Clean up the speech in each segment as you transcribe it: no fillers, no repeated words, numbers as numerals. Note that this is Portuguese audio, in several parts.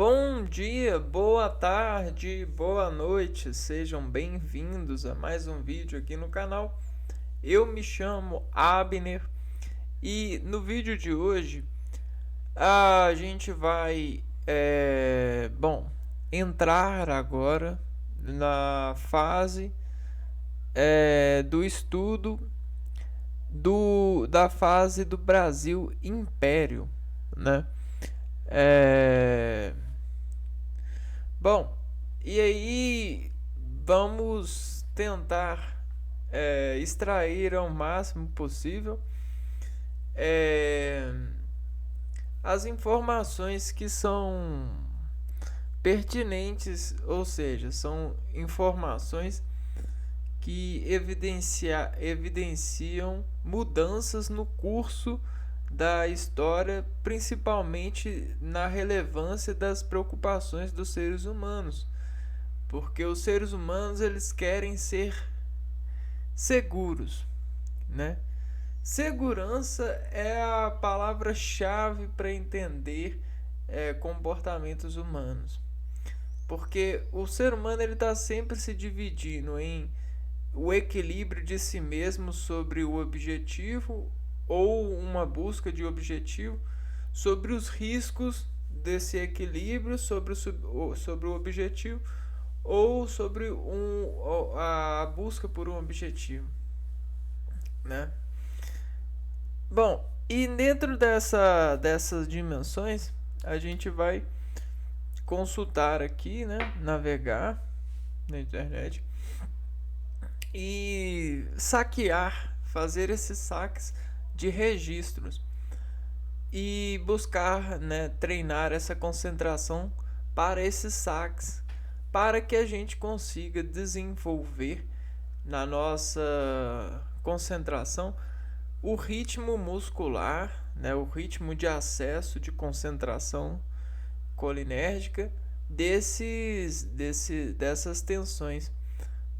Bom dia, boa tarde, boa noite, sejam bem-vindos a mais um vídeo aqui no canal. Eu me chamo Abner e no vídeo de hoje a gente vai, entrar agora na fase do estudo da fase do Brasil Império, né? É, Bom, e aí vamos tentar extrair ao máximo possível é, as informações que são pertinentes, ou seja, são informações que evidenciam mudanças no curso da história, principalmente na relevância das preocupações dos seres humanos, porque os seres humanos eles querem ser seguros, né? Segurança é a palavra-chave para entender comportamentos humanos, porque o ser humano ele está sempre se dividindo em o equilíbrio de si mesmo sobre o objetivo ou uma busca de objetivo, sobre os riscos desse equilíbrio, sobre o objetivo ou sobre a busca por um objetivo, né? Bom, e dentro dessas dimensões a gente vai consultar aqui, né, navegar na internet e saquear, fazer esses saques de registros e buscar, né, treinar essa concentração para esses saques, para que a gente consiga desenvolver na nossa concentração o ritmo muscular, né, o ritmo de acesso de concentração colinérgica dessas tensões,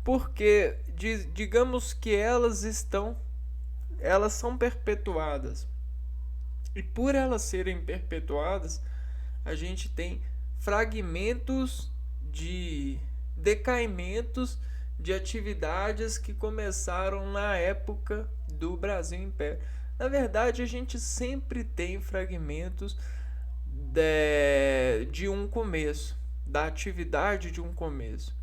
porque digamos que elas são perpetuadas, e por elas serem perpetuadas a gente tem fragmentos de decaimentos de atividades que começaram na época do Brasil Império. Na verdade, a gente sempre tem fragmentos de um começo, da atividade de um começo.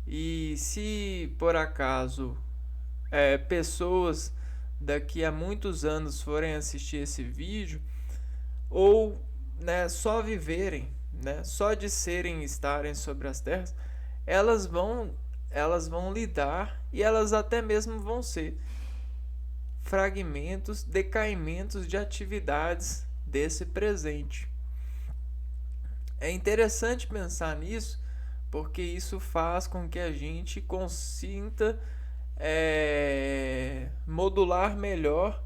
E se por acaso pessoas daqui a muitos anos forem assistir esse vídeo, ou né, só viverem, né, só de serem estarem sobre as terras, elas vão lidar e elas até mesmo vão ser fragmentos, decaimentos de atividades desse presente. É interessante pensar nisso, porque isso faz com que a gente consinta modular melhor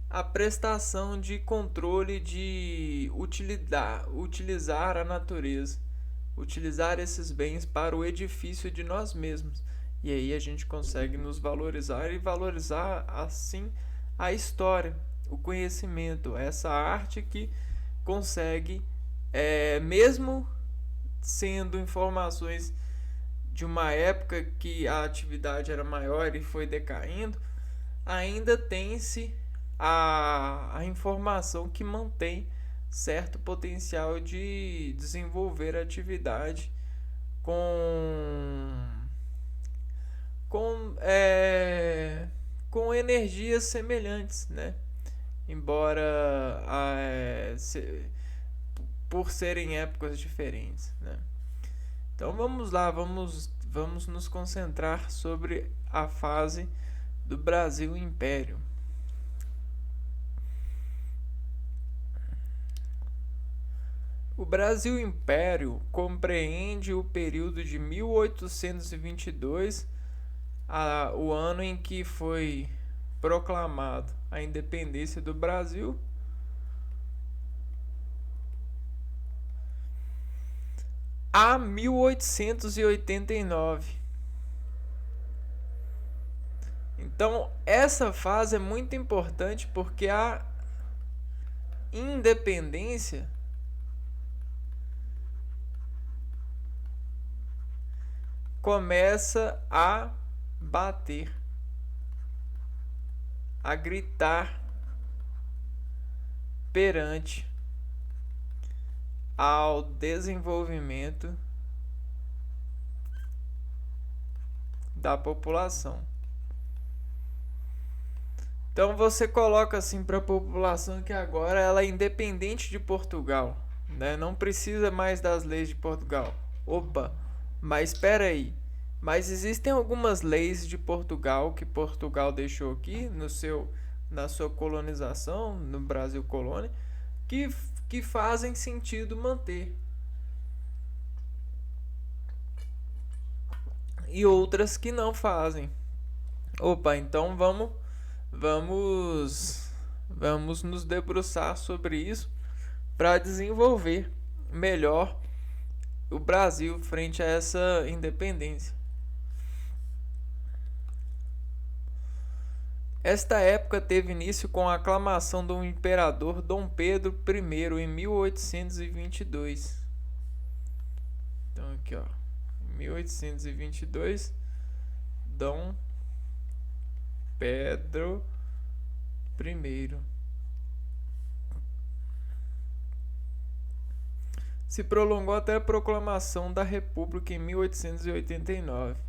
a prestação de controle de utilizar a natureza, utilizar esses bens para o edifício de nós mesmos. E aí a gente consegue nos valorizar e valorizar assim a história, o conhecimento, essa arte que consegue, mesmo sendo informações de uma época que a atividade era maior e foi decaindo, ainda tem-se a informação que mantém certo potencial de desenvolver atividade com com é, com energias semelhantes, né? Embora por serem épocas diferentes, né? Então vamos lá, vamos nos concentrar sobre a fase do Brasil Império. O Brasil Império compreende o período de 1822, o ano em que foi proclamado a independência do Brasil, a 1889. Então, essa fase é muito importante porque a independência começa a bater, a gritar perante ao desenvolvimento da população. Então você coloca assim para a população que agora ela é independente de Portugal, né? Não precisa mais das leis de Portugal. Opa, mas espera aí. Mas existem algumas leis de Portugal que Portugal deixou aqui na sua colonização, no Brasil colônia, que, que fazem sentido manter. E outras que não fazem. Opa, então vamos nos debruçar sobre isso para desenvolver melhor o Brasil frente a essa independência. Esta época teve início com a aclamação do imperador Dom Pedro I em 1822. Então aqui, ó, 1822, Dom Pedro I. Se prolongou até a proclamação da República em 1889.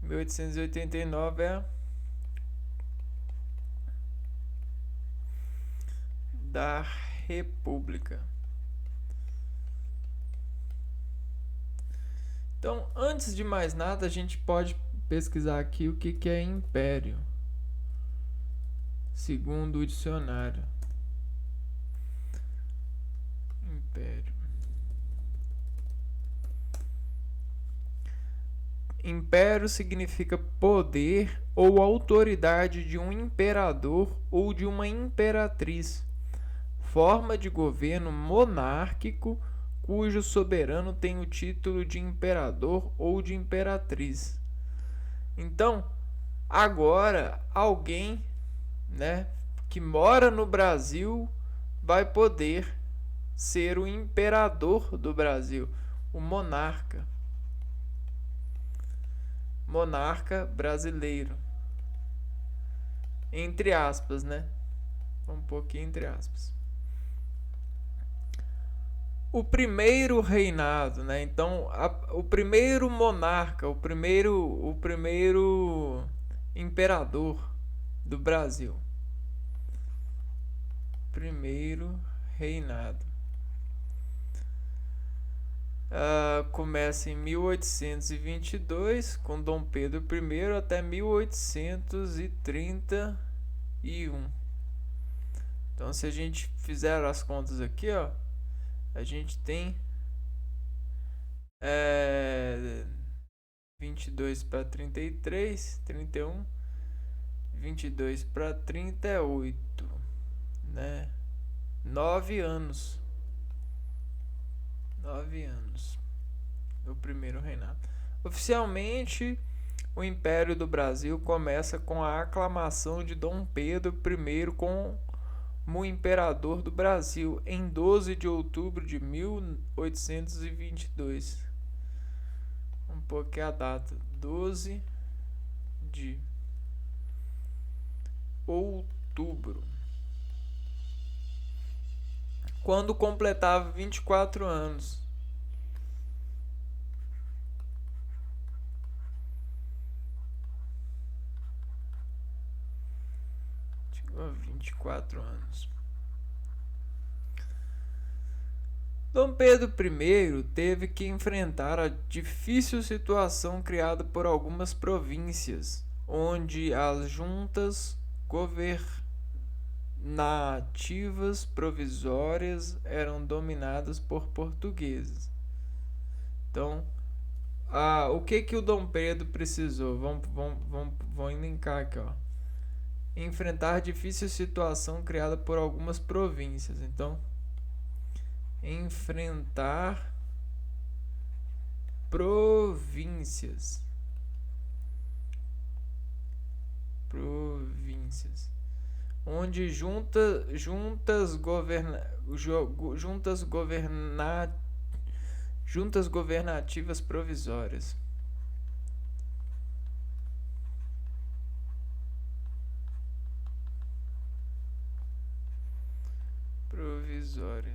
1889 é da República. Então, antes de mais nada, a gente pode pesquisar aqui o que é império, segundo o dicionário. Império. Império significa poder ou autoridade de um imperador ou de uma imperatriz, forma de governo monárquico cujo soberano tem o título de imperador ou de imperatriz. Então, agora alguém, né, que mora no Brasil vai poder ser o imperador do Brasil, o monarca. Monarca brasileiro. Entre aspas, né? Um pouquinho entre aspas. O primeiro reinado, né? Então, o primeiro monarca, o primeiro imperador do Brasil. Primeiro reinado. Começa em 1822 com Dom Pedro I até 1831. Então, se a gente fizer as contas aqui, ó, a gente tem 22 para 33, 31, 22 para 38, né? 9 anos. 9 anos. O primeiro reinado. Oficialmente, o Império do Brasil começa com a aclamação de Dom Pedro I como imperador do Brasil em 12 de outubro de 1822. Um pouco a data, 12 de outubro. Quando completava 24 anos. Chegou a 24 anos. Dom Pedro I teve que enfrentar a difícil situação criada por algumas províncias, onde as juntas governativas provisórias eram dominadas por portugueses. Então, o que o Dom Pedro precisou? Vamos elencar aqui, ó. Enfrentar a difícil situação criada por algumas províncias. Então, enfrentar províncias. Onde juntas governativas provisórias.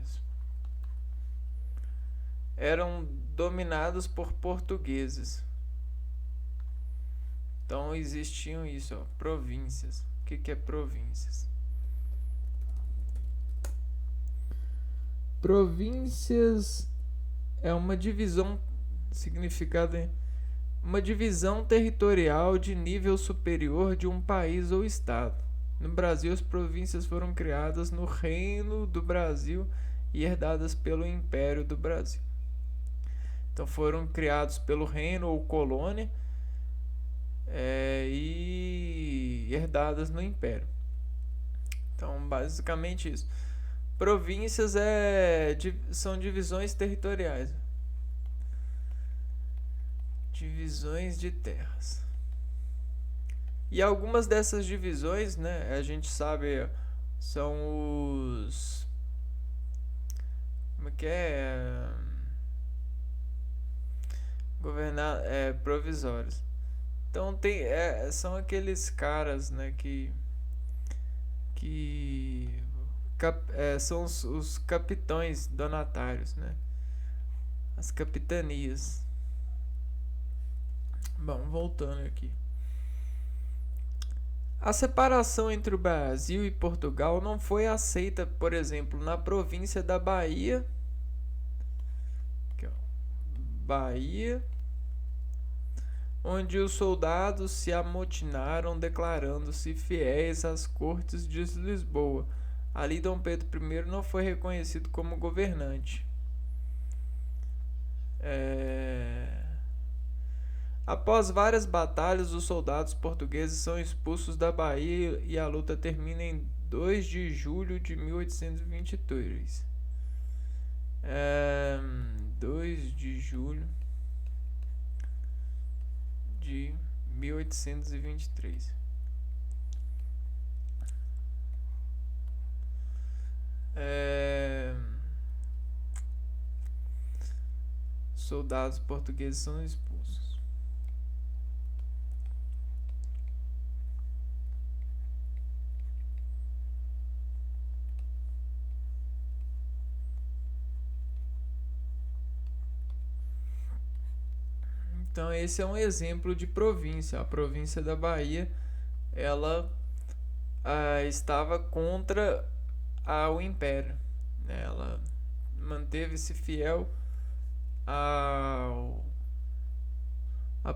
terras. Eram dominados por portugueses. Então existiam isso, ó, províncias. O que é províncias? Províncias é uma divisão, significado é uma divisão territorial de nível superior de um país ou estado. No Brasil, as províncias foram criadas no Reino do Brasil e herdadas pelo Império do Brasil. Então foram criados pelo reino ou colônia e herdadas no Império. Então, basicamente isso. Províncias são divisões territoriais. Divisões de terras. E algumas dessas divisões, né, a gente sabe, são os... Como é que é? Provisórios. Então são aqueles caras, né, são os capitães donatários, né? As capitanias. Bom, voltando aqui. A separação entre o Brasil e Portugal não foi aceita, por exemplo, na província da Bahia. Aqui, ó. Bahia, onde os soldados se amotinaram declarando-se fiéis às cortes de Lisboa. Ali Dom Pedro I não foi reconhecido como governante. Após várias batalhas, os soldados portugueses são expulsos da Bahia e a luta termina em 2 de julho de 1823. 2 de julho de 1823. Soldados portugueses são expulsos. Então esse é um exemplo de província. A província da Bahia, ela estava contra o Império, né? Ela manteve-se fiel a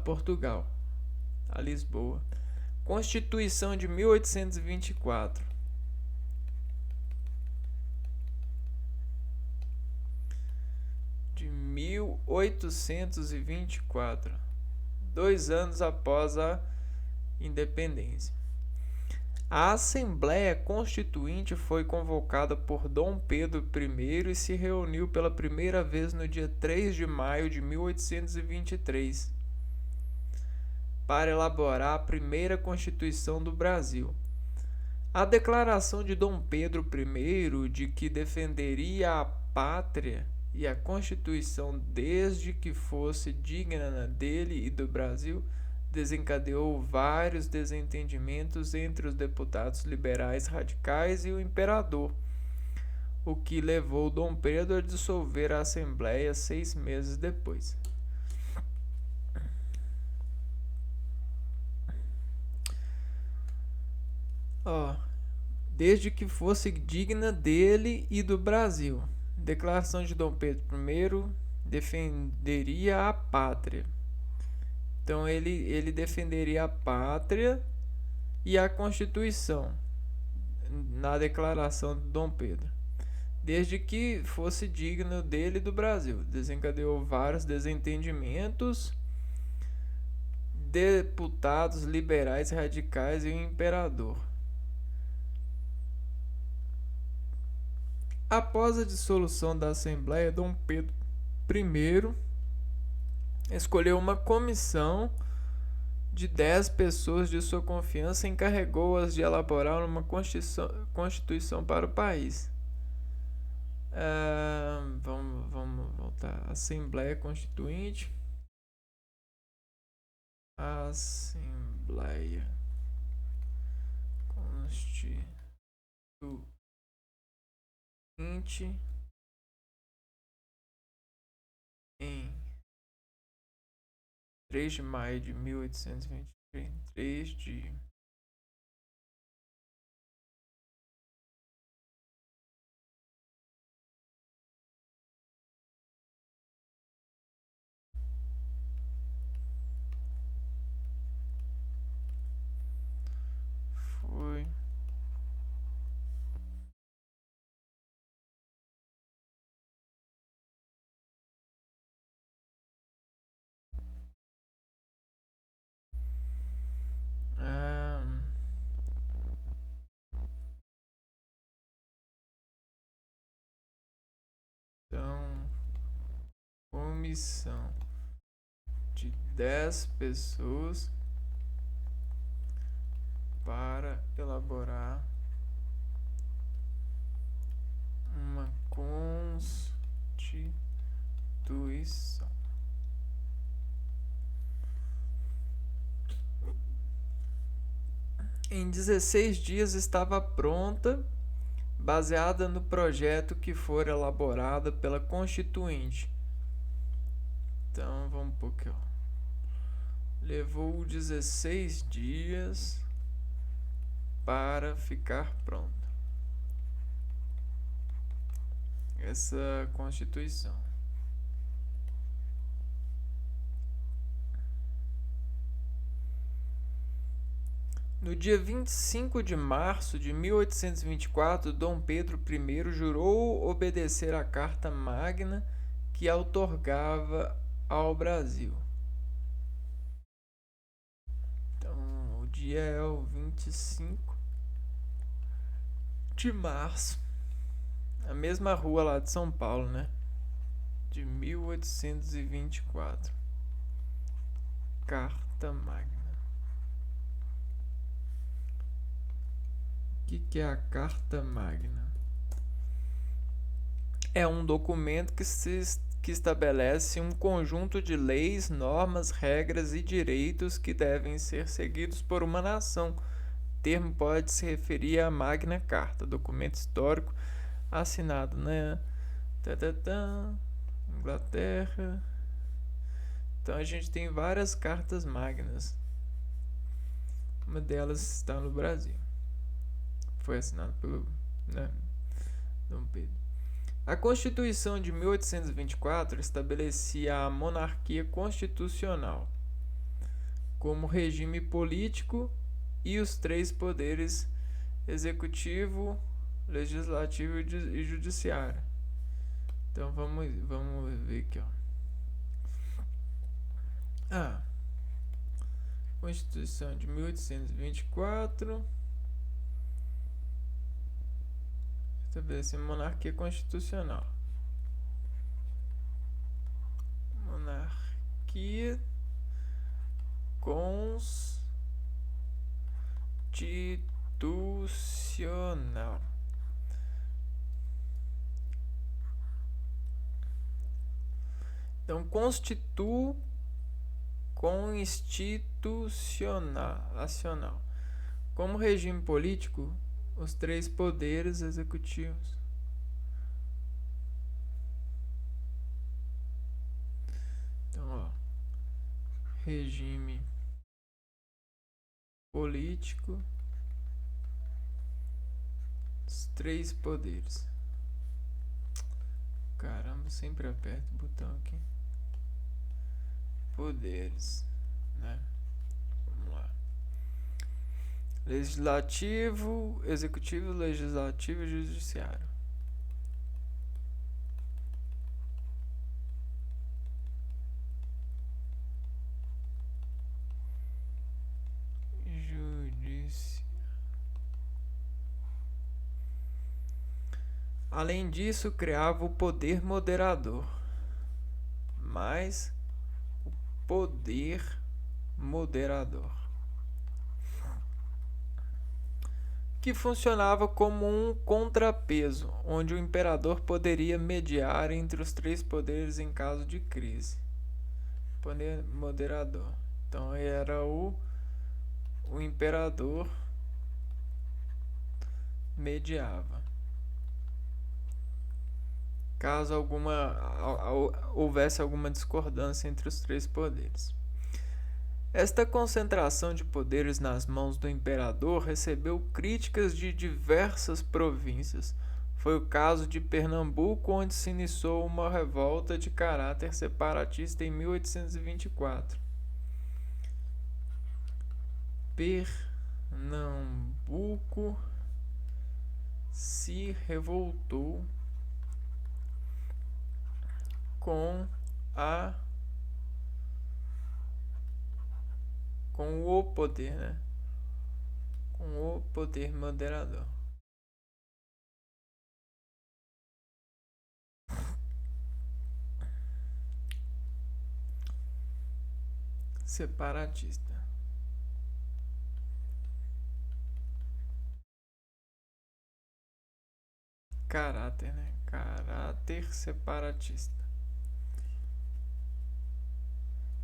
Portugal, a Lisboa. Constituição de 1824. De 1824, 2 anos após a independência. A Assembleia Constituinte foi convocada por Dom Pedro I e se reuniu pela primeira vez no dia 3 de maio de 1823 para elaborar a primeira Constituição do Brasil. A declaração de Dom Pedro I de que defenderia a pátria e a Constituição desde que fosse digna dele e do Brasil desencadeou vários desentendimentos entre os deputados liberais radicais e o imperador, o que levou Dom Pedro a dissolver a Assembleia 6 meses depois. Desde que fosse digna dele e do Brasil. Declaração de Dom Pedro I defenderia a pátria. Então ele defenderia a pátria e a Constituição na declaração de Dom Pedro, desde que fosse digno dele e do Brasil. Desencadeou vários desentendimentos, deputados liberais radicais e o imperador. Após a dissolução da Assembleia, Dom Pedro I escolheu uma comissão de 10 pessoas de sua confiança e encarregou-as de elaborar uma constituição para o país. Vamos voltar. Assembleia Constituinte. Assembleia Constituinte 3 de maio de 1823, 3 de foi ah, então comissão de 10 pessoas para elaborar uma constituição. Em 16 dias estava pronta, baseada no projeto que for elaborado pela Constituinte. Então vamos por aqui, ó. Levou 16 dias para ficar pronta essa Constituição. No dia 25 de março de 1824, Dom Pedro I jurou obedecer à Carta Magna que a outorgava ao Brasil. Então, o dia é o 25 de março. A mesma rua lá de São Paulo, né? De 1824. Carta Magna. O que é a Carta Magna? É um documento que estabelece um conjunto de leis, normas, regras e direitos que devem ser seguidos por uma nação. O termo pode se referir à Magna Carta, documento histórico assinado na Inglaterra. Então a gente tem várias cartas magnas. Uma delas está no Brasil. Foi assinado pelo Dom Pedro. A Constituição de 1824 estabelecia a monarquia constitucional como regime político e os 3 poderes: executivo, legislativo e judiciário. Então vamos ver aqui, ó. Constituição de 1824 estabelece monarquia constitucional. Monarquia constitucional. Então, constitucional. Como regime político, os 3 poderes executivos. Então, ó, regime político, os 3 poderes. Caramba, sempre aperto o botão aqui. Poderes, né? Vamos lá. Legislativo, executivo, legislativo e judiciário. Além disso, criava o poder moderador. Mais o poder moderador, que funcionava como um contrapeso, onde o imperador poderia mediar entre os 3 poderes em caso de crise. Poder moderador. Então era o imperador mediava, caso houvesse alguma discordância entre os 3 poderes. Esta concentração de poderes nas mãos do imperador recebeu críticas de diversas províncias. Foi o caso de Pernambuco, onde se iniciou uma revolta de caráter separatista em 1824. Pernambuco se revoltou com a com o poder, né? Com o poder moderador. Separatista. Caráter, né? Caráter separatista.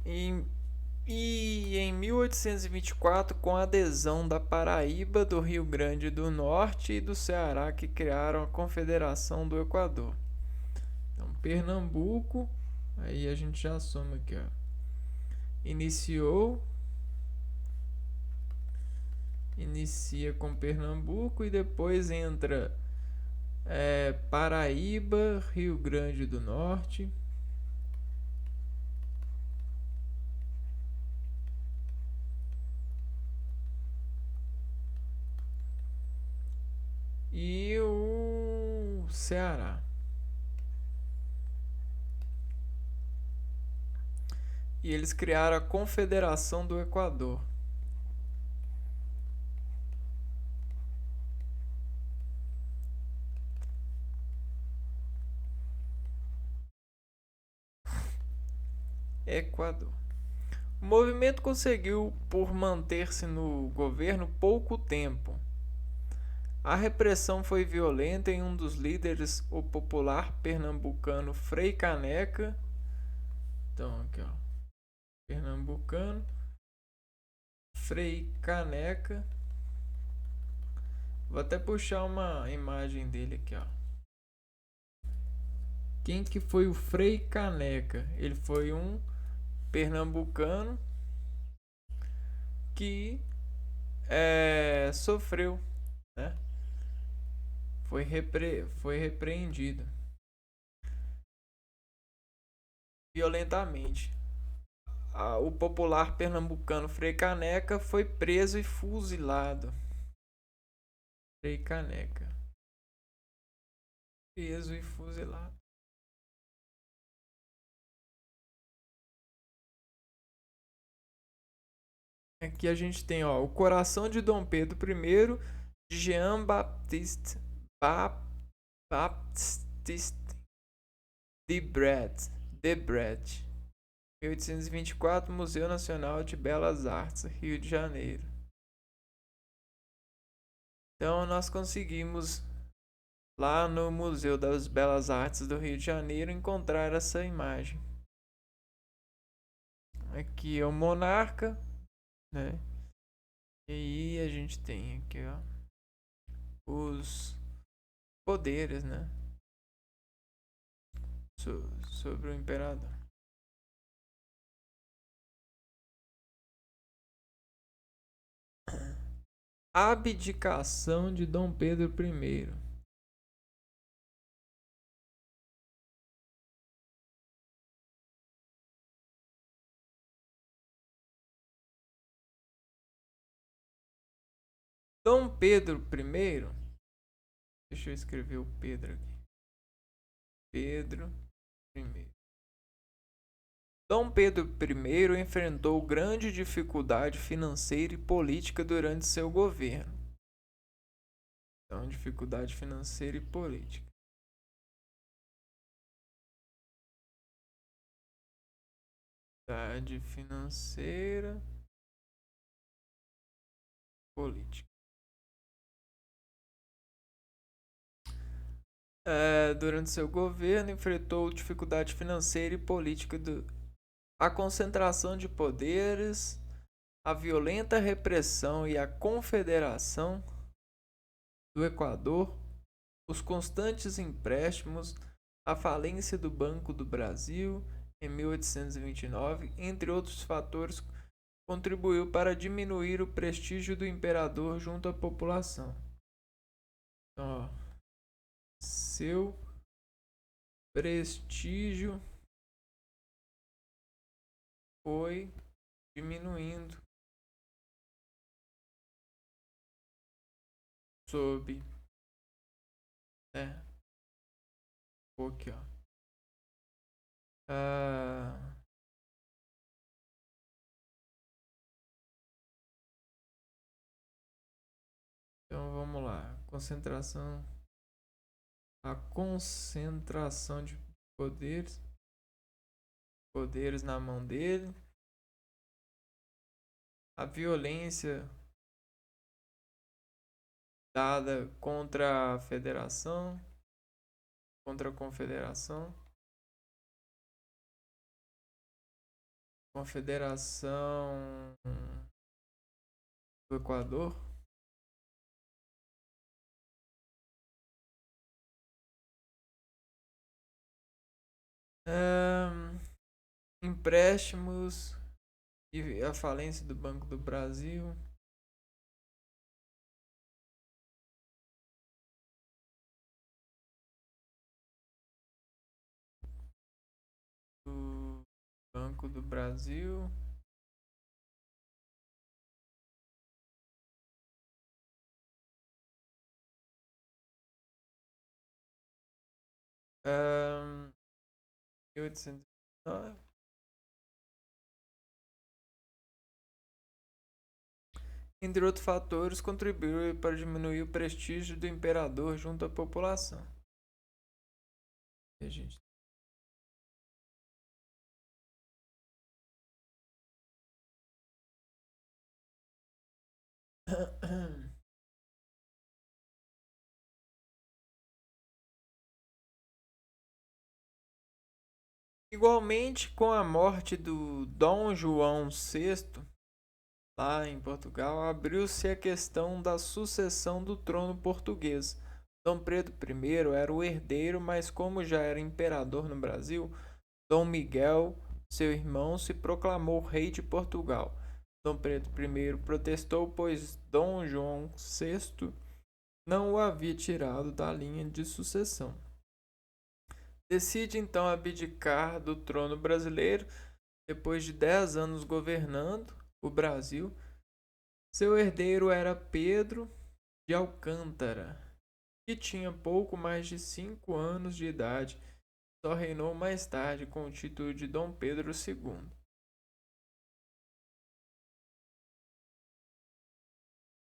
E em 1824, com a adesão da Paraíba, do Rio Grande do Norte e do Ceará, que criaram a Confederação do Equador. Então, Pernambuco, aí a gente já soma aqui, ó. Inicia com Pernambuco e depois entra Paraíba, Rio Grande do Norte. E o Ceará. E eles criaram a Confederação do Equador. Equador. O movimento conseguiu por manter-se no governo pouco tempo. A repressão foi violenta e um dos líderes, o popular pernambucano Frei Caneca. Então, aqui ó. Pernambucano Frei Caneca. Vou até puxar uma imagem dele aqui, ó. Quem que foi o Frei Caneca? Ele foi um pernambucano que sofreu, né? Foi repreendido violentamente. O popular pernambucano Frei Caneca foi preso e fuzilado. Frei Caneca. Preso e fuzilado. Aqui a gente tem ó, o coração de Dom Pedro I, de Jean-Baptiste Debret, 1824, Museu Nacional de Belas Artes, Rio de Janeiro. Então nós conseguimos lá no Museu das Belas Artes do Rio de Janeiro encontrar essa imagem. Aqui é o monarca, né? E aí a gente tem aqui, ó, os poderes, né? Sobre o imperador. Abdicação de Dom Pedro I. Dom Pedro I. Deixa eu escrever o Pedro aqui. Pedro I. Dom Pedro I enfrentou grande dificuldade financeira e política durante seu governo. Então, dificuldade financeira e política. Dificuldade financeira política. Durante seu governo, enfrentou dificuldade financeira e política, a concentração de poderes, a violenta repressão e a confederação do Equador, os constantes empréstimos, a falência do Banco do Brasil em 1829, entre outros fatores, contribuiu para diminuir o prestígio do imperador junto à população. Então, ó, seu prestígio foi diminuindo sob, né, aqui, ó, ah, então vamos lá, a concentração de poderes na mão dele, a violência dada contra a federação, contra a confederação do Equador, empréstimos e a falência do Banco do Brasil, do Banco do Brasil, um, 1809. Entre outros fatores, contribuiu para diminuir o prestígio do imperador junto à população. E a gente igualmente, com a morte do Dom João VI, lá em Portugal, abriu-se a questão da sucessão do trono português. Dom Pedro I era o herdeiro, mas como já era imperador no Brasil, Dom Miguel, seu irmão, se proclamou rei de Portugal. Dom Pedro I protestou, pois Dom João VI não o havia tirado da linha de sucessão. Decide então abdicar do trono brasileiro depois de 10 anos governando o Brasil. Seu herdeiro era Pedro de Alcântara, que tinha pouco mais de 5 anos de idade. Só reinou mais tarde com o título de Dom Pedro II.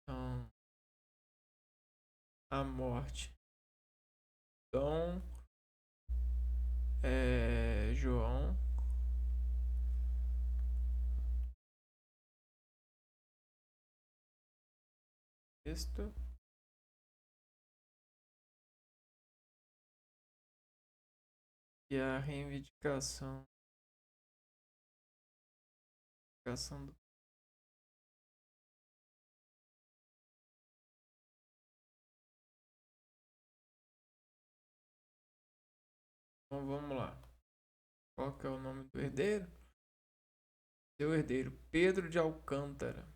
Então, a morte. Dom João VI e a reivindicação do então vamos lá. Qual que é o nome do herdeiro? Seu herdeiro, Pedro de Alcântara.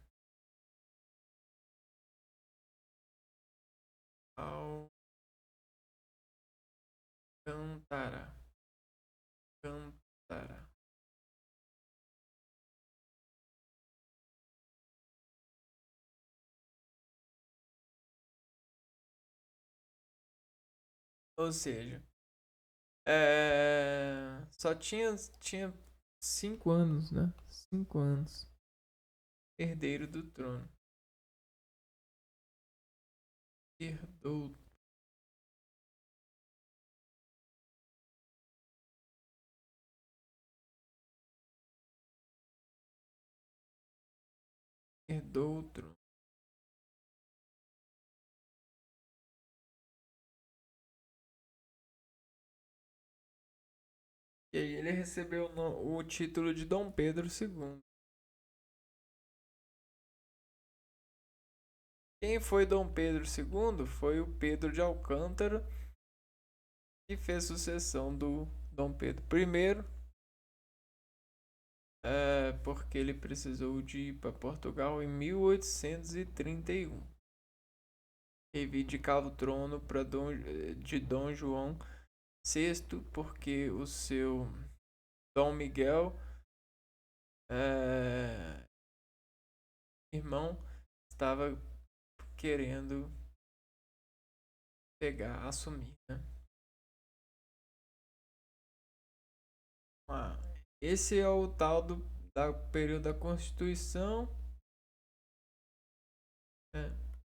Alcântara. Alcântara. Ou seja, só tinha 5 anos, né? 5 anos. Herdeiro do trono. Herdou. Herdou o trono. E aí ele recebeu o título de Dom Pedro II. Quem foi Dom Pedro II? Foi o Pedro de Alcântara, que fez sucessão do Dom Pedro I. porque ele precisou de ir para Portugal em 1831. Reivindicava o trono de Dom João VI porque o seu Dom Miguel, é, irmão, estava querendo assumir, né? Ah, esse é o tal da período da Constituição, né?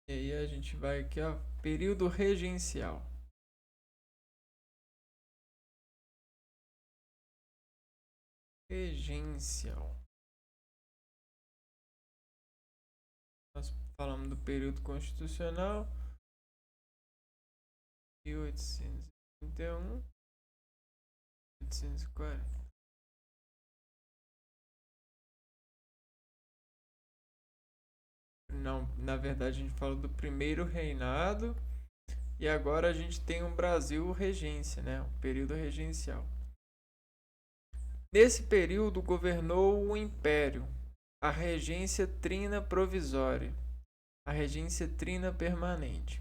E aí a gente vai aqui, ó, período regencial. Regencial. Nós falamos do período constitucional, 1831, 1840. Não, na verdade a gente fala do primeiro reinado e agora a gente tem um Brasil regência, né? Um período regencial. Nesse período governou o Império, a regência trina provisória, a regência trina permanente.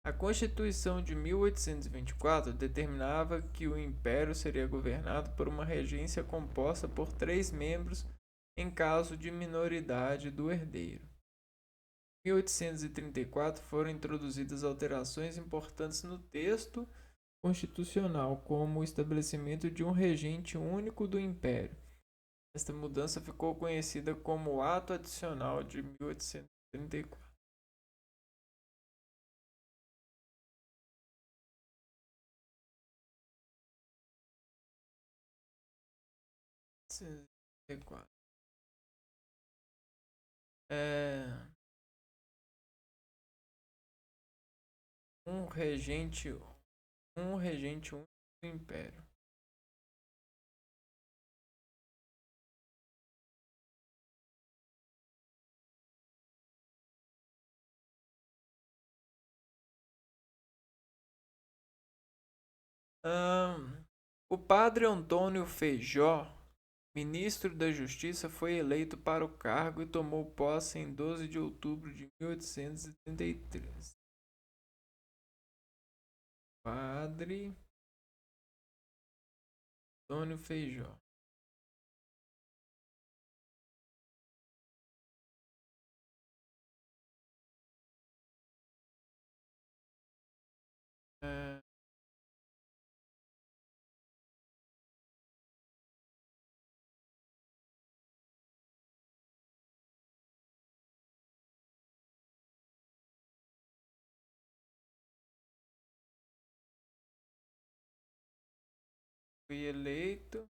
A Constituição de 1824 determinava que o Império seria governado por uma regência composta por 3 membros em caso de minoridade do herdeiro. Em 1834 foram introduzidas alterações importantes no texto constitucional, como o estabelecimento de um regente único do Império. Esta mudança ficou conhecida como o Ato Adicional de 1834. É, um regente, um regente único do Império. O padre Antônio Feijó, ministro da Justiça, foi eleito para o cargo e tomou posse em 12 de outubro de 1833. Padre Antônio Feijó. É, foi eleito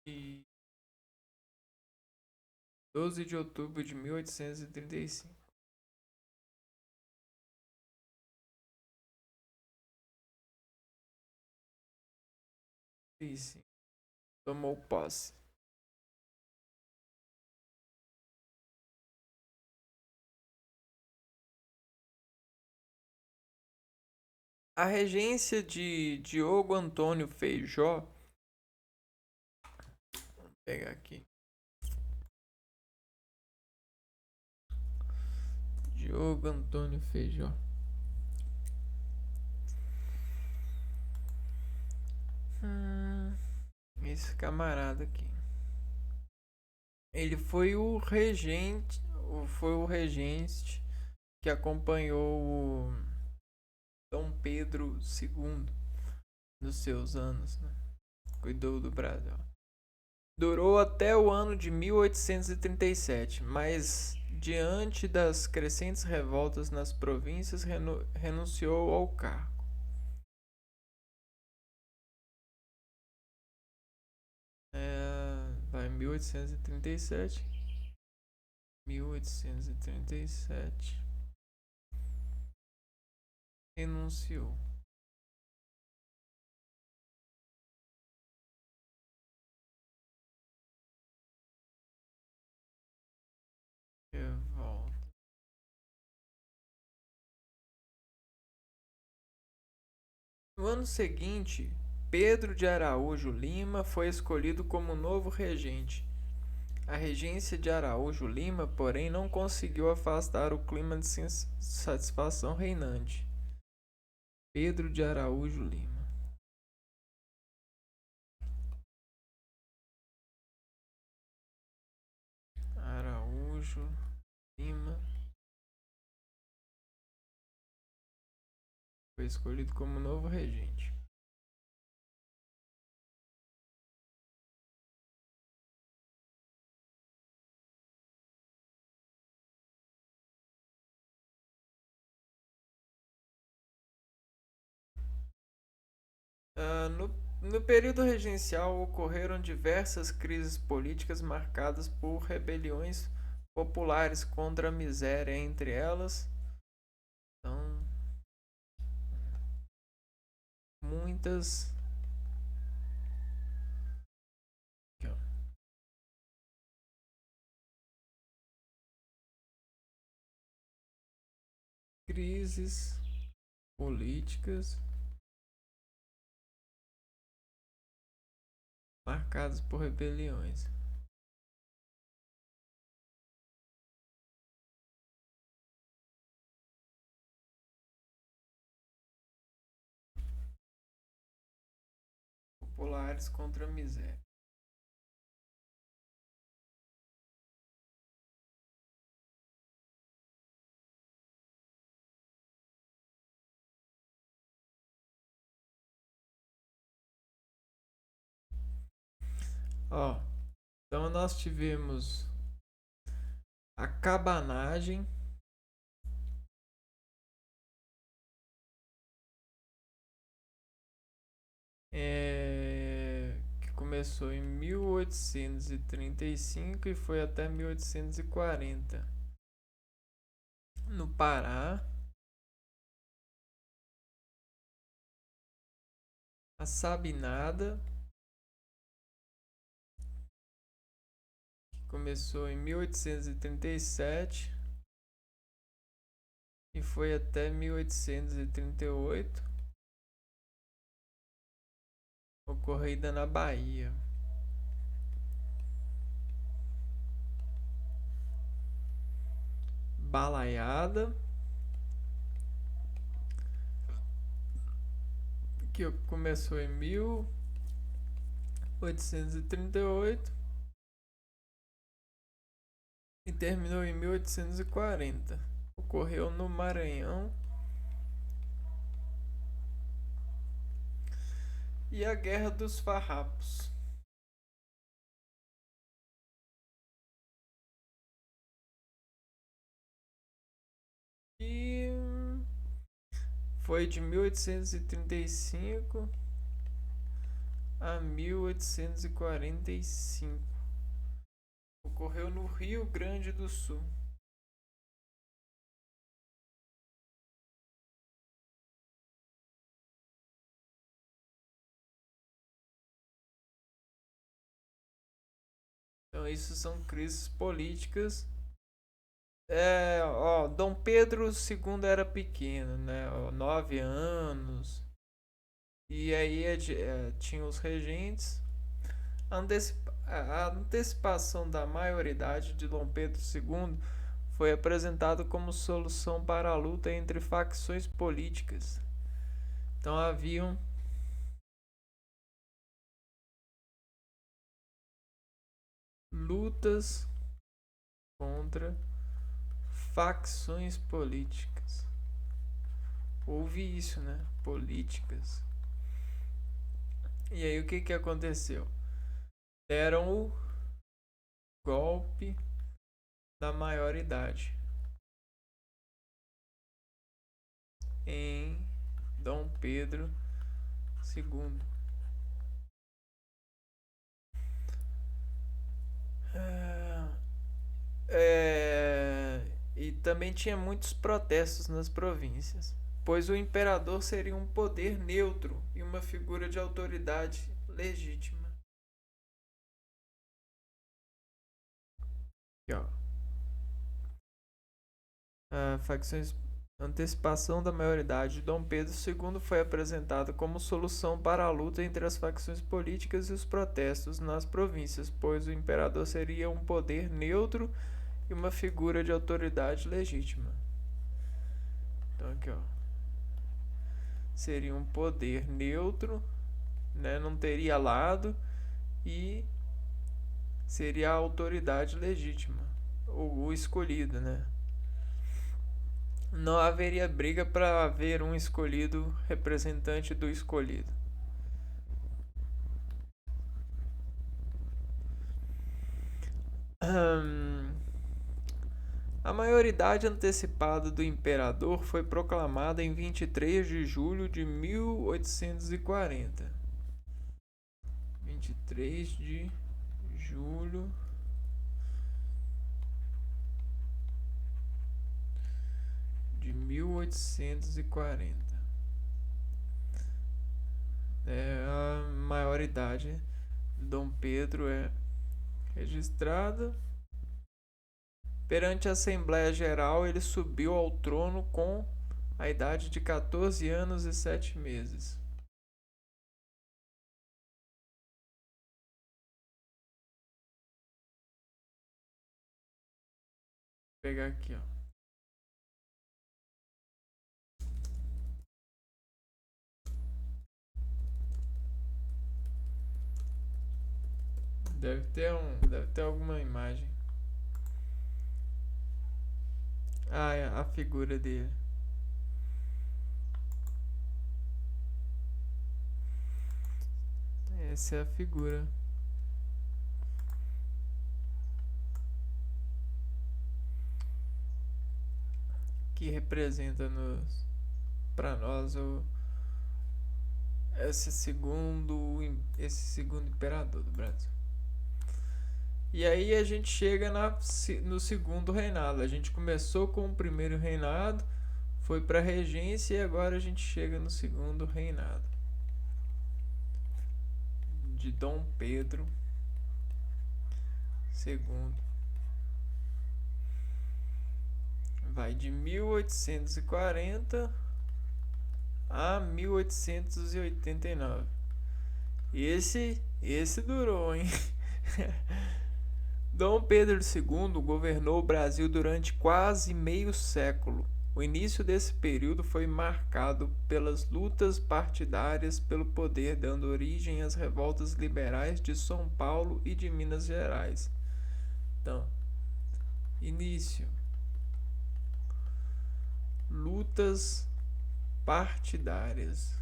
em 12 de outubro de 1835. Isso, tomou posse. A regência de Diogo Antônio Feijó, vou pegar aqui. Diogo Antônio Feijó. Esse camarada aqui. Ele foi o regente, que acompanhou o Dom Pedro II nos seus anos, né? Cuidou do Brasil. Durou até o ano de 1837, mas diante das crescentes revoltas nas províncias renunciou ao cargo. Vai 1837. 1837. Renunciou. Revolta. No ano seguinte, Pedro de Araújo Lima foi escolhido como novo regente. A regência de Araújo Lima, porém, não conseguiu afastar o clima de insatisfação reinante. Pedro de Araújo Lima. Araújo Lima foi escolhido como novo regente. No período regencial ocorreram diversas crises políticas marcadas por rebeliões populares contra a miséria, entre elas, então, muitas aqui, ó, crises políticas marcadas por rebeliões. Populares contra a miséria. Ó, então nós tivemos a cabanagem, que começou em 1835 e foi até 1840 no Pará. A Sabinada, que começou em 1837 e foi até 1838, ocorrida na Bahia. Balaiada, que começou em 1838 e terminou em 1840. Ocorreu no Maranhão. E a Guerra dos Farrapos. E foi de 1835 a 1845. Ocorreu no Rio Grande do Sul. Então, isso são crises políticas. Dom Pedro II era pequeno, né? 9 anos. E aí tinha os regentes. A antecipação da maioridade de Dom Pedro II foi apresentada como solução para a luta entre facções políticas. Então haviam lutas contra facções políticas. Houve isso, né? Políticas. E aí o que que aconteceu? Deram o golpe da maioridade em Dom Pedro II. E também tinha muitos protestos nas províncias, pois o imperador seria um poder neutro e uma figura de autoridade legítima. Aqui, ó. Facções Antecipação da maioridade de Dom Pedro II foi apresentada como solução para a luta entre as facções políticas e os protestos nas províncias, pois o imperador seria um poder neutro e uma figura de autoridade legítima. Então aqui, ó, seria um poder neutro, né, não teria lado e seria a autoridade legítima, o escolhido, né? Não haveria briga para haver um escolhido representante do escolhido. A maioridade antecipada do imperador foi proclamada em 23 de julho de 1840. 23 de julho de 1840. A maioridade de Dom Pedro é registrada. Perante a Assembleia Geral, ele subiu ao trono com a idade de 14 anos e 7 meses. Vou pegar aqui, ó. Deve ter alguma imagem. Ah, é a figura dele. Essa é a figura. Que representa para nós esse segundo imperador do Brasil. E aí a gente chega no segundo reinado. A gente começou com o primeiro reinado, foi para a regência e agora a gente chega no segundo reinado de Dom Pedro II. Vai de 1840 a 1889. Esse durou, hein? Dom Pedro II governou o Brasil durante quase meio século. O início desse período foi marcado pelas lutas partidárias pelo poder, dando origem às revoltas liberais de São Paulo e de Minas Gerais. Então, início. Lutas partidárias.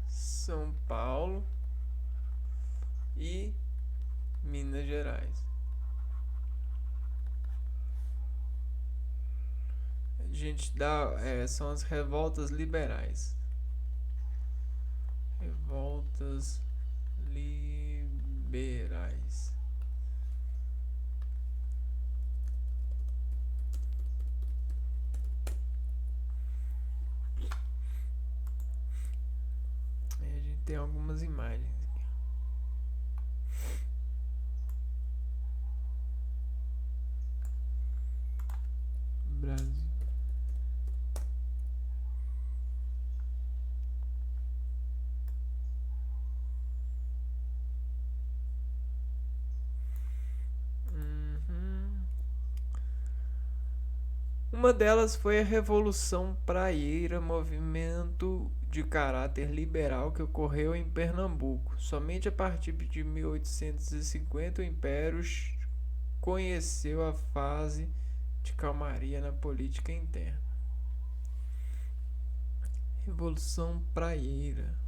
São Paulo e Minas Gerais. A gente dá são as revoltas liberais. Revoltas liberais. A gente tem algumas imagens aqui. Brasil. Uma delas foi a Revolução Praieira, movimento de caráter liberal que ocorreu em Pernambuco. Somente a partir de 1850 o Império conheceu a fase de calmaria na política interna. Revolução Praieira.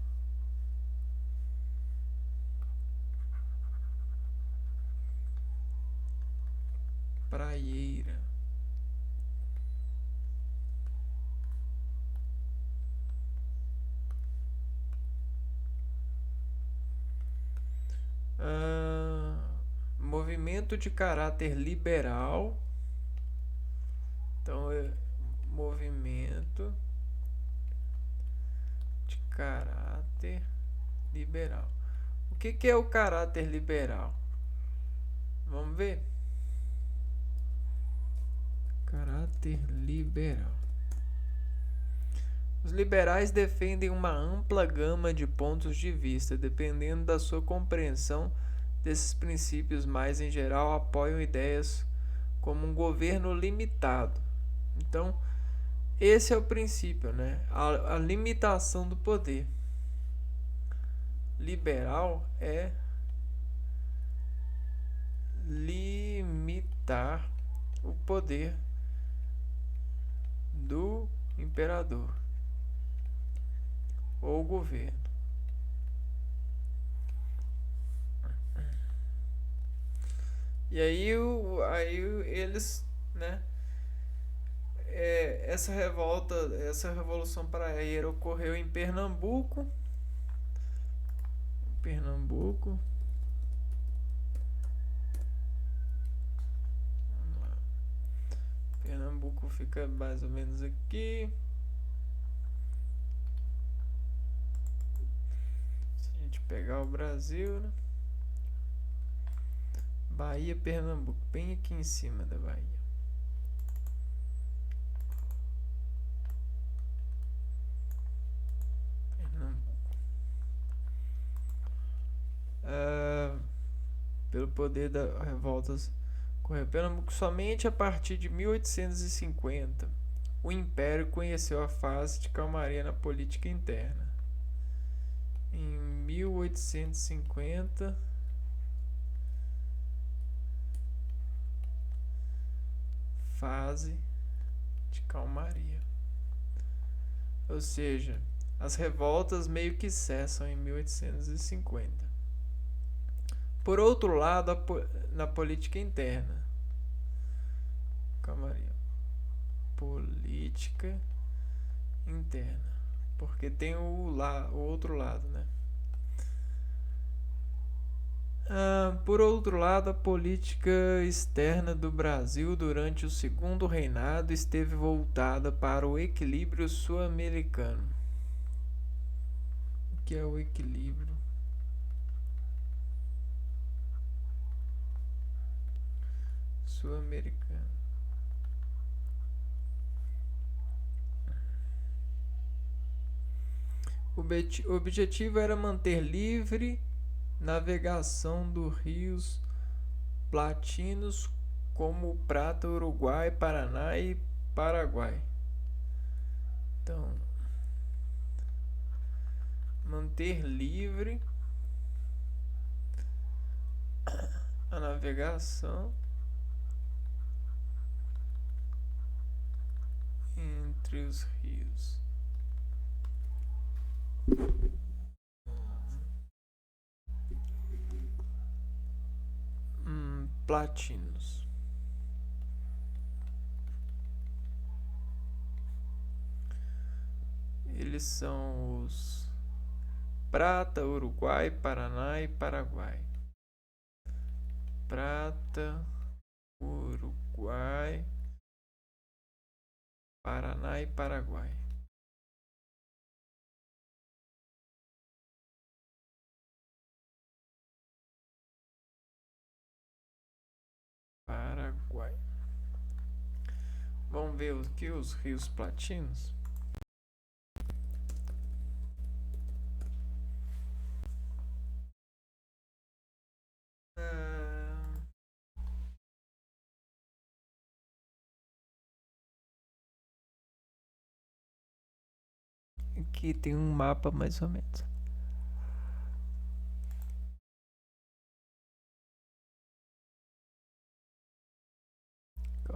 Praieira. Movimento de caráter liberal. Então, movimento de caráter liberal. O que é o caráter liberal? Vamos ver. Caráter caráter liberal. Os liberais defendem uma ampla gama de pontos de vista, dependendo da sua compreensão desses princípios, mas em geral apoiam ideias como um governo limitado. Então, esse é o princípio, né? A limitação do poder. Liberal é limitar o poder do imperador ou governo. E aí, eles, né? Essa revolta, essa revolução praieira ocorreu em Pernambuco. Pernambuco. Vamos lá. Pernambuco fica mais ou menos aqui. Se a gente pegar o Brasil, né? Bahia, Pernambuco, bem aqui em cima da Bahia. Pernambuco. Pelo poder das revoltas correu Pernambuco somente a partir de 1850. O Império conheceu a fase de calmaria na política interna. Em 1850, fase de calmaria. Ou seja, as revoltas meio que cessam em 1850. Por outro lado, na política interna. Calmaria. Política interna. Porque tem o outro lado, né? Por outro lado, a política externa do Brasil durante o segundo reinado esteve voltada para o equilíbrio sul-americano. O que é o equilíbrio sul-americano? O objetivo era manter livre navegação dos rios platinos como o Prata, Uruguai, Paraná e Paraguai. Então, manter livre a navegação entre os rios. Platinos. Eles são os Prata, Uruguai, Paraná e Paraguai. Prata, Uruguai, Paraná e Paraguai. Paraguai. Vamos ver o que os rios platinos. Aqui tem um mapa mais ou menos.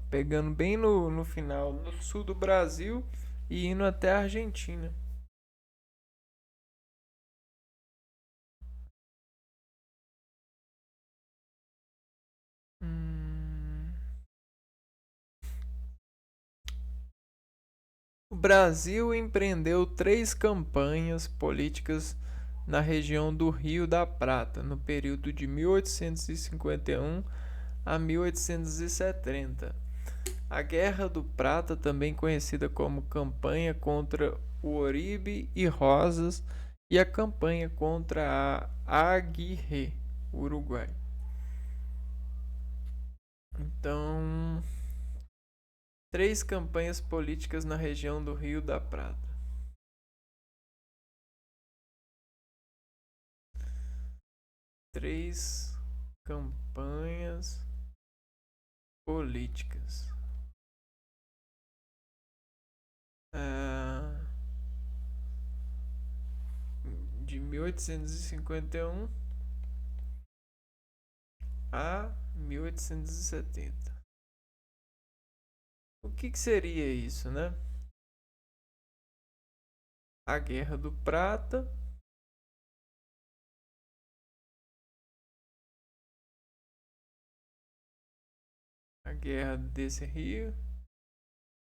Pegando bem no final, no sul do Brasil e indo até a Argentina. O Brasil empreendeu 3 campanhas políticas na região do Rio da Prata, no período de 1851 a 1870. A Guerra do Prata, também conhecida como Campanha contra o Oribe e Rosas, e a Campanha contra a Aguirre, Uruguai. Então, 3 campanhas políticas na região do Rio da Prata. Três campanhas políticas. De 1851 a 1870. O que seria isso, né? A Guerra do Prata, a Guerra desse Rio,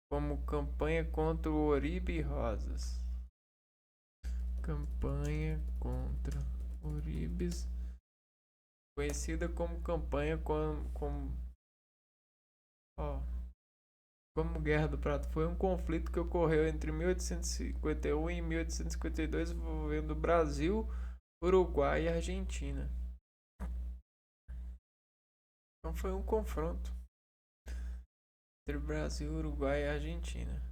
como campanha contra o Oribe Rosas. Campanha contra Oribes, conhecida como campanha como Guerra do Prata. Foi um conflito que ocorreu entre 1851 e 1852 envolvendo Brasil, Uruguai e Argentina. Então foi um confronto entre Brasil, Uruguai e Argentina.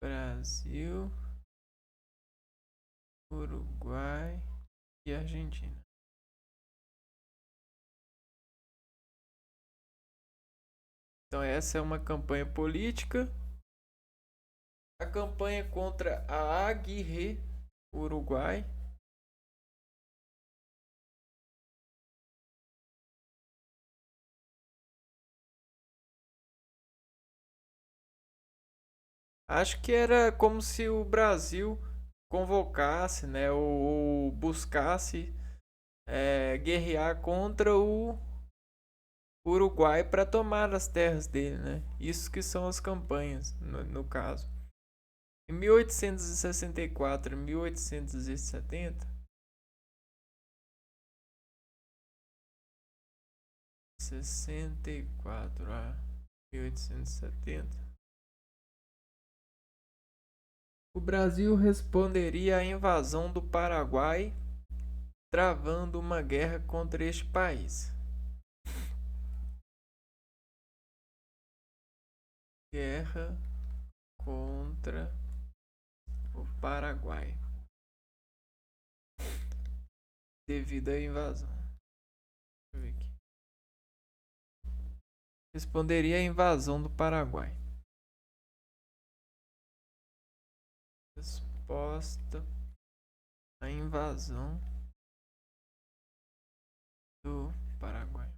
Brasil, Uruguai e Argentina. Então essa é uma campanha política. A campanha contra a Aguirre, Uruguai. Acho que era como se o Brasil convocasse, né, ou buscasse guerrear contra o Uruguai para tomar as terras dele, né? Isso que são as campanhas, no caso. Em 1864 e 1870, 64 a 1870, o Brasil responderia à invasão do Paraguai, travando uma guerra contra este país. Guerra contra o Paraguai devido à invasão. Deixa eu ver aqui. Responderia à invasão do Paraguai. Resposta à invasão do Paraguai.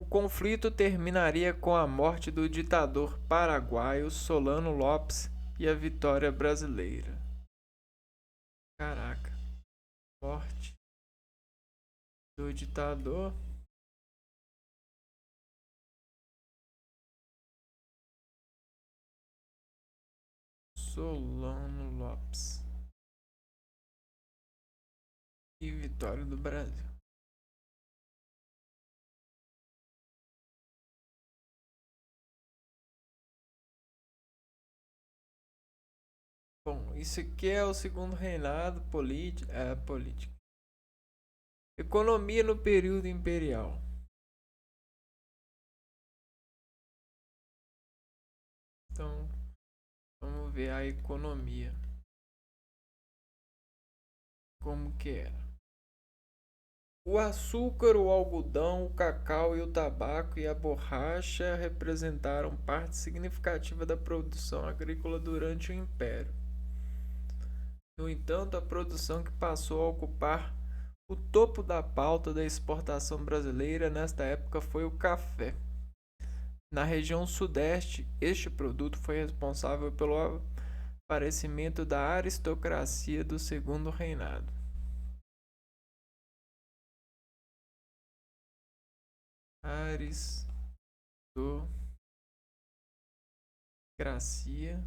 O conflito terminaria com a morte do ditador paraguaio Solano Lopes e a vitória brasileira. Caraca. Morte do ditador Solano Lopes e vitória do Brasil. Bom, isso aqui é o segundo reinado político. Economia no período imperial. Então, vamos ver a economia. Como que era? O açúcar, o algodão, o cacau e o tabaco e a borracha representaram parte significativa da produção agrícola durante o Império. No entanto, a produção que passou a ocupar o topo da pauta da exportação brasileira nesta época foi o café. Na região sudeste, este produto foi responsável pelo aparecimento da aristocracia do Segundo Reinado. Aristocracia,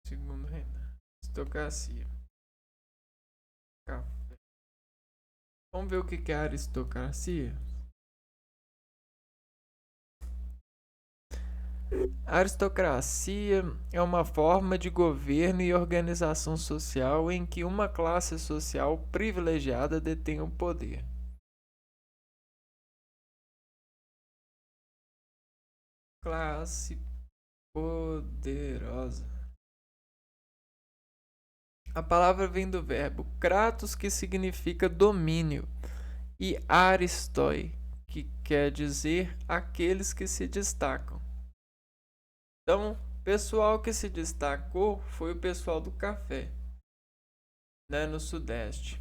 Segundo Reinado. Aristocracia. Café. Vamos ver o que é aristocracia? A aristocracia é uma forma de governo e organização social em que uma classe social privilegiada detém o poder. Classe poderosa. A palavra vem do verbo kratos, que significa domínio, e aristoi, que quer dizer aqueles que se destacam. Então, o pessoal que se destacou foi o pessoal do café, né, no Sudeste.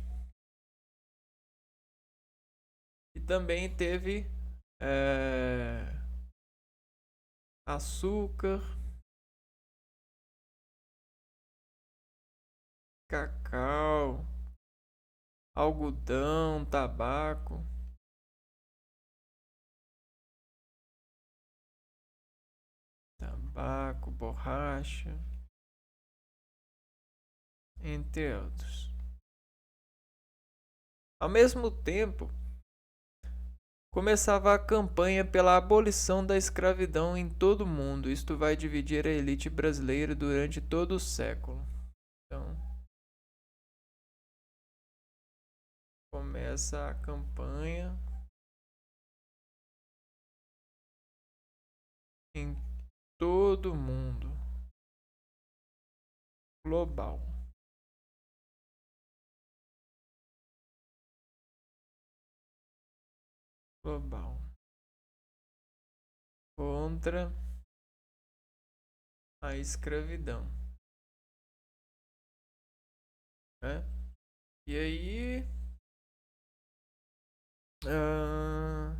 E também teve é, açúcar, cacau, algodão, tabaco, borracha, entre outros. Ao mesmo tempo, começava a campanha pela abolição da escravidão em todo o mundo. Isto vai dividir a elite brasileira durante todo o século. Então, começa a campanha em todo o mundo global. Global. Contra a escravidão. Né? E aí. ah,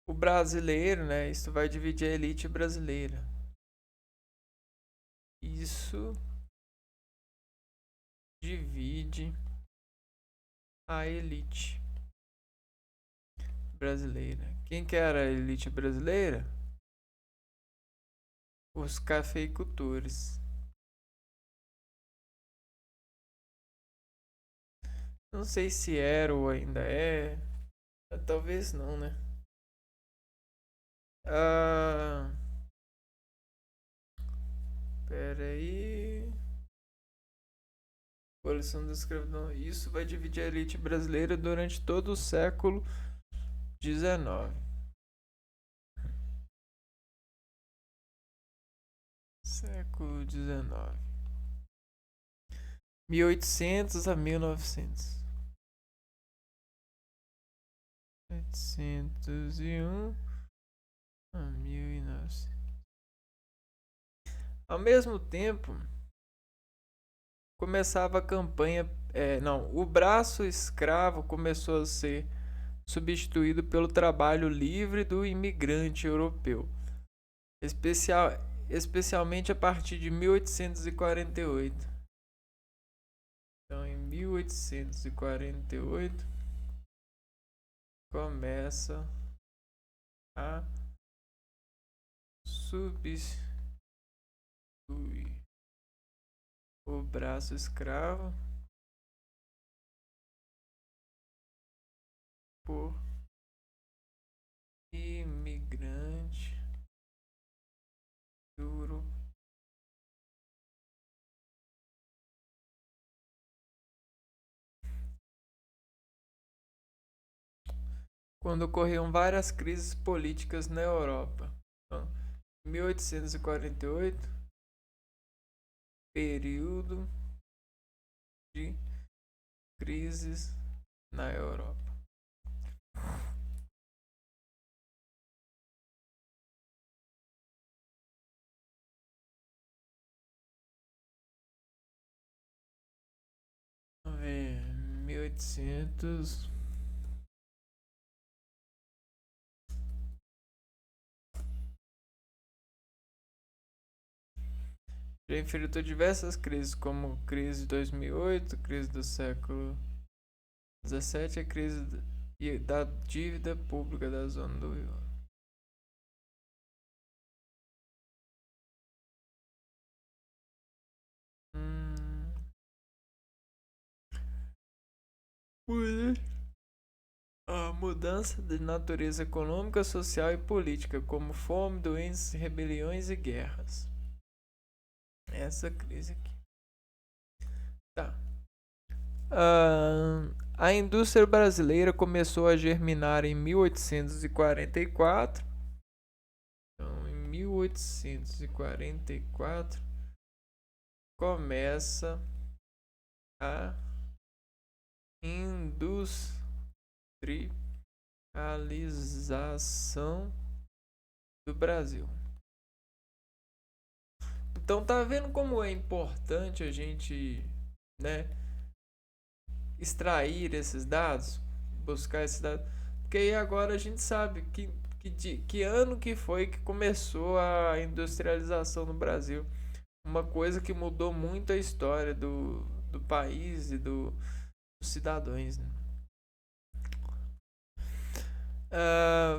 o brasileiro, né? Isso vai dividir a elite brasileira. Isso divide a elite brasileira. Quem que era a elite brasileira? Os cafeicultores. Não sei se era ou ainda é. Talvez não, né? Ah, pera aí. Abolição da escravidão. Isso vai dividir a elite brasileira durante todo o século XIX. Século XIX. 1800 a 1900. 701 a 1900. Ao mesmo tempo, começava a campanha. Não, o braço escravo começou a ser substituído pelo trabalho livre do imigrante europeu, especial, especialmente a partir de 1848. Então, em 1848, começa a substituir o braço escravo por imigrante europeu. Quando ocorriam várias crises políticas na Europa. Então, 1848, período de crises na Europa. Vamos ver, 1800. Já enfrentou diversas crises, como crise de 2008, crise do século 17, a crise da dívida pública da zona do euro. mudança de natureza econômica, social e política, como fome, doenças, rebeliões e guerras. Essa crise aqui. Tá. A indústria brasileira começou a germinar em 1844. Então, em 1844 começa a industrialização do Brasil. Então tá vendo como é importante a gente, né, extrair esses dados, buscar esses dados, porque aí agora a gente sabe que ano que foi que começou a industrialização no Brasil. Uma coisa que mudou muito a história do país e dos cidadãos, né?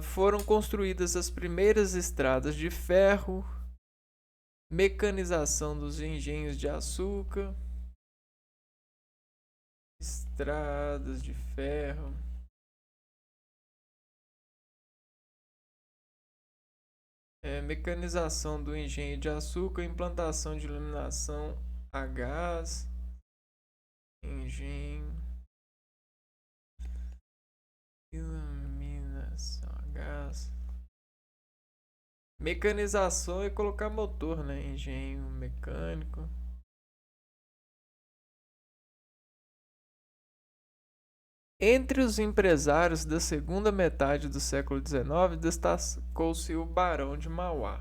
Foram construídas as primeiras estradas de ferro, mecanização dos engenhos de açúcar, estradas de ferro, mecanização do engenho de açúcar, implantação de iluminação a gás, engenho, iluminação a gás, mecanização é colocar motor, né? Engenho mecânico. Entre os empresários da segunda metade do século XIX, destacou-se o Barão de Mauá.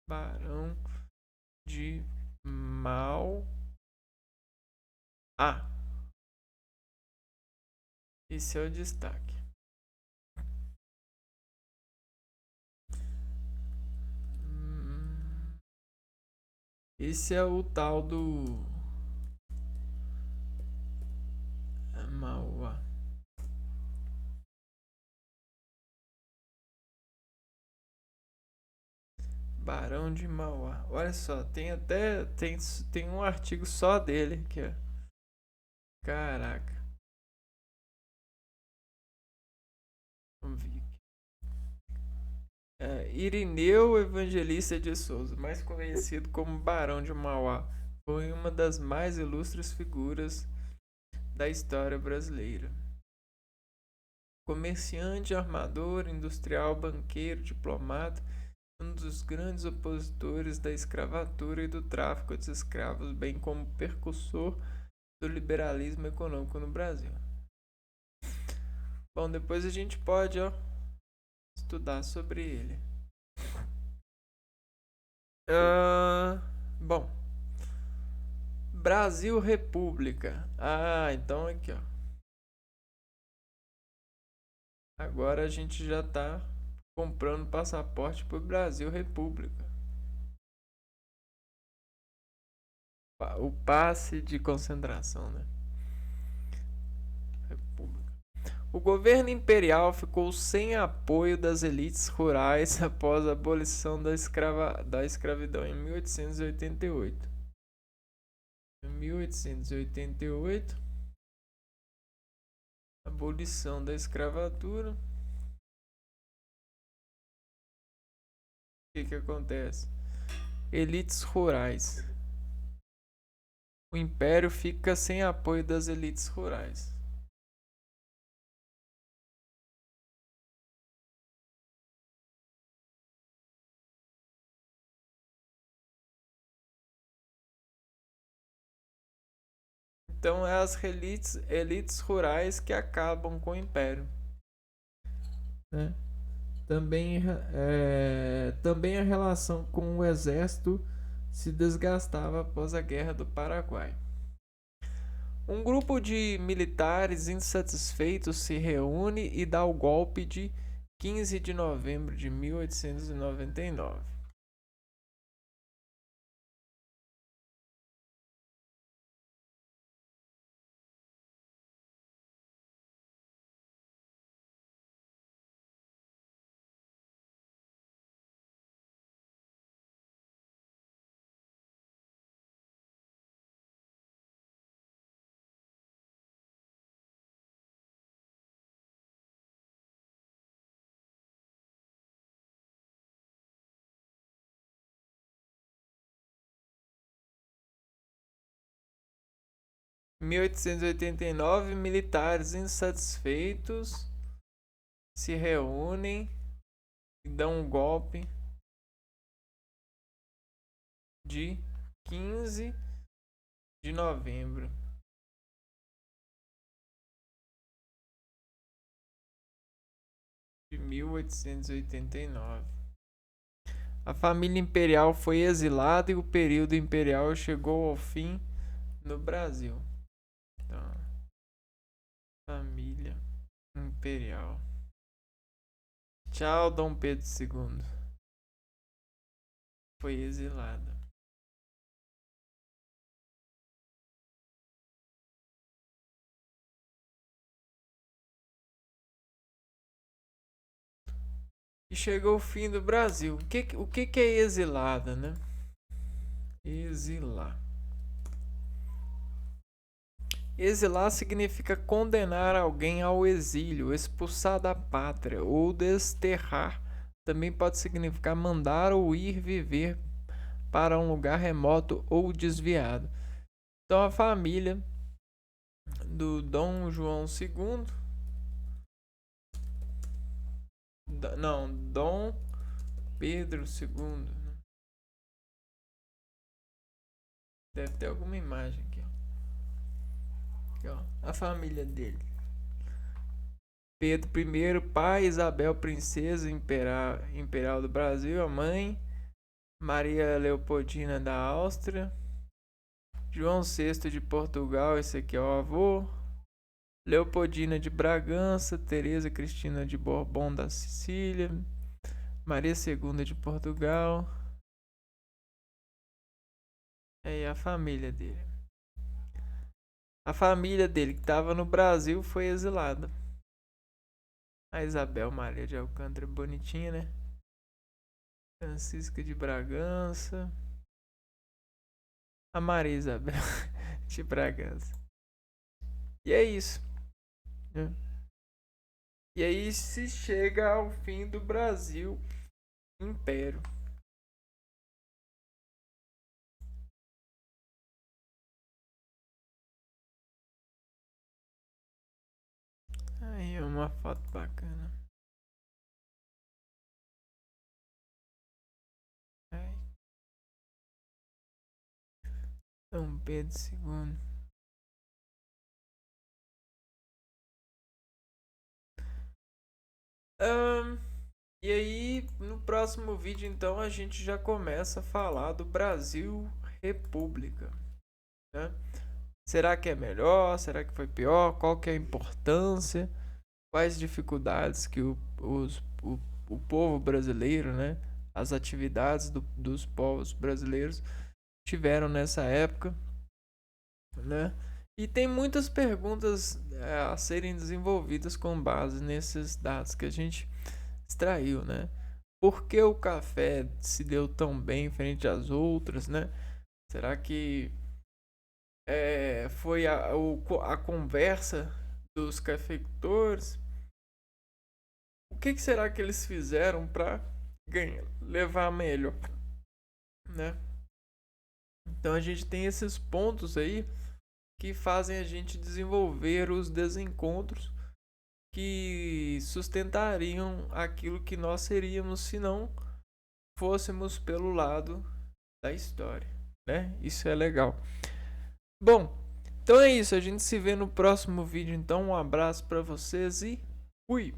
Barão de Mauá. Esse é o destaque. Esse é o tal do Mauá. Barão de Mauá. Olha só, tem um artigo só dele que é. Caraca. Vamos ver aqui. Irineu Evangelista de Souza, mais conhecido como Barão de Mauá, foi uma das mais ilustres figuras da história brasileira. Comerciante, armador, industrial, banqueiro, diplomata, um dos grandes opositores da escravatura e do tráfico de escravos, bem como precursor do liberalismo econômico no Brasil. Bom, depois a gente pode estudar sobre ele. Bom, Brasil República. Então aqui, ó. Agora a gente já tá comprando passaporte pro Brasil República. O passe de concentração, né? República. O governo imperial ficou sem apoio das elites rurais após a abolição da escravidão em 1888. Em 1888, abolição da escravatura. O que acontece? Elites rurais. O império fica sem apoio das elites rurais. Então é as elites rurais que acabam com o império, né? Também a relação com o exército se desgastava após a Guerra do Paraguai. Um grupo de militares insatisfeitos se reúne e dá o golpe de 15 de novembro de 1899. Em 1889, militares insatisfeitos se reúnem e dão um golpe de 15 de novembro de 1889. A família imperial foi exilada e o período imperial chegou ao fim no Brasil. Então, família imperial. Tchau, Dom Pedro II. Foi exilada. E chegou o fim do Brasil. O que é exilada, né? Exilar. Exilar significa condenar alguém ao exílio, expulsar da pátria ou desterrar. Também pode significar mandar ou ir viver para um lugar remoto ou desviado. Então a família do Dom João II, não, Dom Pedro II. Deve ter alguma imagem aqui, ó. Aqui, ó. A família dele. Pedro I, pai, Isabel, princesa imperial do Brasil, a mãe, Maria Leopoldina da Áustria, João VI de Portugal, esse aqui é o avô, Leopoldina de Bragança, Teresa Cristina de Bourbon da Sicília, Maria II de Portugal. É a família dele. A família dele que estava no Brasil foi exilada. A Isabel Maria de Alcântara, bonitinha, né? Francisca de Bragança. A Maria Isabel de Bragança. E é isso. Né? E aí se chega ao fim do Brasil Império. Aí é uma foto bacana. Aí. Dom Pedro II. E aí, no próximo vídeo, então, a gente já começa a falar do Brasil República. Né? Será que é melhor? Será que foi pior? Qual que é a importância? Quais dificuldades que o povo brasileiro, né? As atividades dos povos brasileiros tiveram nessa época, né? E tem muitas perguntas a serem desenvolvidas com base nesses dados que a gente extraiu, né? Por que o café se deu tão bem frente às outras, né? Será que foi a conversa dos cafeicultores? O que será que eles fizeram para levar melhor, né? Então a gente tem esses pontos aí que fazem a gente desenvolver os desencontros que sustentariam aquilo que nós seríamos se não fôssemos pelo lado da história, né? Isso é legal. Bom, então é isso, a gente se vê no próximo vídeo, então um abraço para vocês e fui!